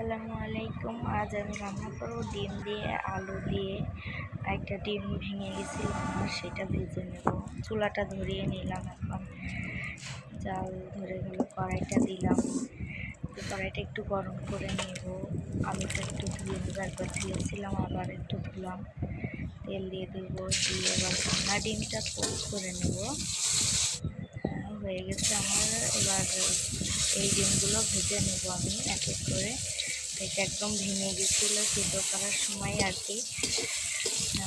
আসসালামু আলাইকুম। আজ আমি রান্না করব ডিম দিয়ে আলু দিয়ে। একটা ডিম ভেঙে গেছিল আমার, সেটা ভেজে নেব। চুলাটা ধরিয়ে নিলাম, এখন জাল ধরে গেল, কড়াইটা দিলাম। কড়াইটা একটু গরম করে নেব। আলুটা একটু ধুয়ে নেব, একবার ধুয়েছিলাম আবার একটু ধুলাম। তেল দিয়ে দেবো, দিয়ে এবার ভাঙা ডিমটা পোস্ট করে নেব। হয়ে গেছে আমার। এবার এই ডিমগুলো ভেজে নেব আমি এক এক করে। এটা একদম ভেঙে গেছিলো সিদ্ধ করার সময় আর কি।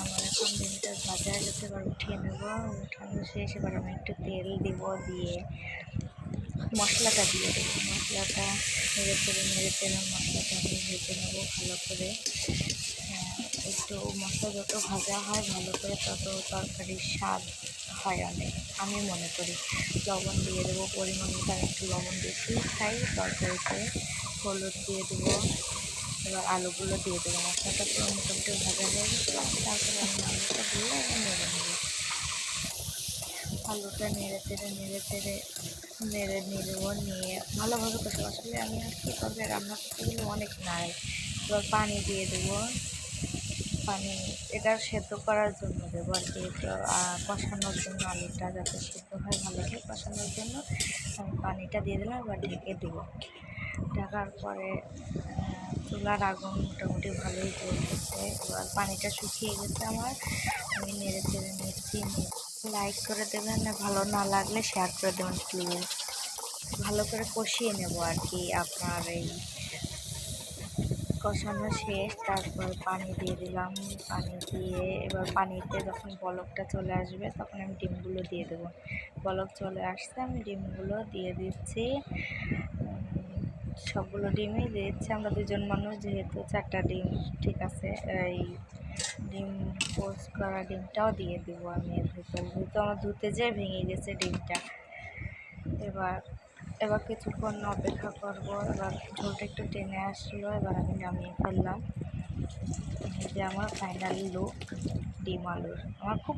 আমার এখন ডিমটা ভাজা হয়ে গেছে, এবার উঠিয়ে নেব। উঠানো শেষ, এবার আমি একটু তেল দিব, দিয়ে মশলাটা দিয়ে দেবো। মশলাটা নেড়ে চেড়ে মশলাটা আমি ভেজে নেবো ভালো করে। একটু মশলা যত ভাজা হয় ভালো করে, তত তরকারির স্বাদ হয় অনেক, আমি মনে করি। লবণ দিয়ে দেবো পরিমাণ মতো, আমি একটু লবণ বেশি খাই তরকারিতে। হলুদ দিয়ে দেবো। এবার আলুগুলো দিয়ে দেবো। মশলাটা পুরো মোটামুটি ভাজা হয়ে গেছে, তারপরে আমি আলুটা দিয়ে নেড়ে নেবো। আলুটা নেড়ে চেড়ে নেড়ে নেবো, নিয়ে ভালোভাবে কষে। আসলে আমি আর কি তরকারি রান্না করতে গেলে অনেক নাড়াই। এবার পানি দিয়ে দেবো। পানি এটা সেদ্ধ করার জন্য দেবো আর কি, কষানোর জন্য, আলুটা যাতে সেদ্ধ হয় ভালো করে কষানোর জন্য আমি পানিটা দিয়ে দিলাম। এবার ঢেকে দেবো। ঢাকার পরে চুলার আগুন মোটামুটি ভালোই জ্বলতেছে। এবার পানিটা শুকিয়ে গেছে আমার। আমি নেড়ে চেড়ে নিচ্ছি। লাইক করে দেবেন, ভালো না লাগলে শেয়ার করে দেবেন প্লিজ। ভালো করে কষিয়ে নেব আর কি। আপনার এই কষানো শেষ, তারপর পানি দিয়ে দিলাম। পানি দিয়ে এবার পানিতে যখন বলকটা চলে আসবে তখন আমি ডিমগুলো দিয়ে দেবো। বলক চলে আসছে, আমি ডিমগুলো দিয়ে দিচ্ছি। সবগুলো ডিমই দিচ্ছি, আমরা দুজন মানুষ যেহেতু 4টা ডিম। ঠিক আছে, এই ডিম পোস্ট করা ডিমটাও দিয়ে দেবো আমি এর ভিতর। যেহেতু আমার ধুতে যেয়ে ভেঙে গেছে ডিমটা। এবার কিছুক্ষণ অপেক্ষা করব। এবার ঝোলটা একটু টেনে আসলো, এবার আমি নামিয়ে ফেললাম। এই যে আমার ফাইনাল লুক ডিম আলুর। আমার খুব